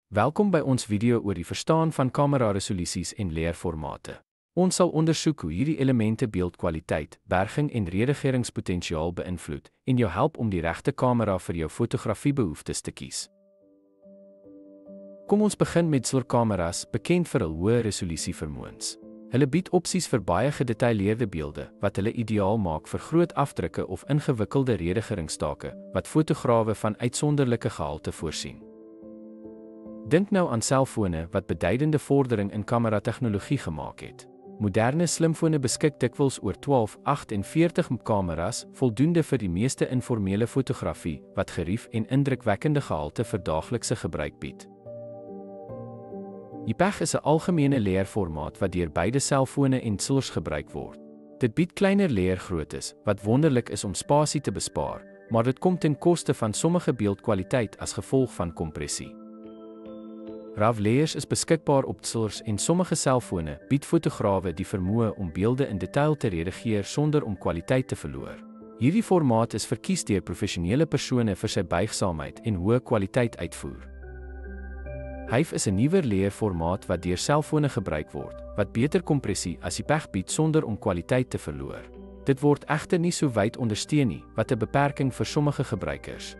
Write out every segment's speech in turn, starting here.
Welkom by ons video oor die verstaan van kamera-resolusies en leerformate. Ons sal ondersoek hoe hierdie elemente beeldkwaliteit, berging en redigeringspotensiaal beïnvloed en jou help om die regte kamera vir jou fotografiebehoeftes te kies. Kom ons begin met SLR-kameras, bekend vir hul hoë resolusie vermoëns. Hulle bied opsies vir baie gedetailleerde beelde wat hulle ideaal maak vir groot afdrukke of ingewikkelde redigeringstake wat fotograwe van uitsonderlike gehalte voorsien. Dink nou aan selfone wat beduidende vordering in kamera-tegnologie gemaak het. Moderne slimfone beskik dikwels oor 12-48 kameras, voldoende vir die meeste informele fotografie wat gerief en indrukwekkende gehalte vir daaglikse gebruik bied. JPEG is 'n algemene leerformaat wat deur beide selfone en SLRs gebruik word. Dit bied kleiner leergroottes wat wonderlik is om spasie te bespaar, maar dit kom ten koste van sommige beeldkwaliteit as gevolg van kompressie. RAW layers is beskikbaar op SLRs en sommige selfone bied fotograwe die vermoë om beelde in detail te redigeer sonder om kwaliteit te verloor. Hierdie formaat is verkies deur professionele persone vir sy buigsaamheid en hoë kwaliteit uitvoer. HEIF is 'n nuwer leerformaat wat deur selfone gebruik word, wat beter kompressie as JPEG bied sonder om kwaliteit te verloor. Dit word egter nie so wyd ondersteun nie, wat 'n beperking vir sommige gebruikers.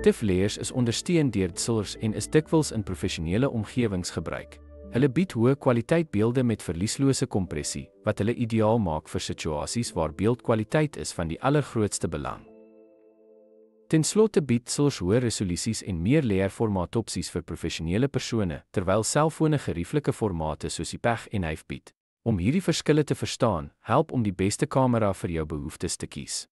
TIFF layers is ondersteun deur SLRs en is dikwels in professionele omgewings gebruik. Hulle bied hoë kwaliteit beelde met verlieslose kompressie, wat hulle ideaal maak vir situasies waar beeldkwaliteit is van die allergrootste belang. Ten slotte bied SLRs hoë resolusies en meer leerformaatopsies vir professionele persone, terwyl selfone gerieflike formate soos JPEG en HEIF bied. Om hierdie verskille te verstaan, help om die beste kamera vir jou behoeftes te kies.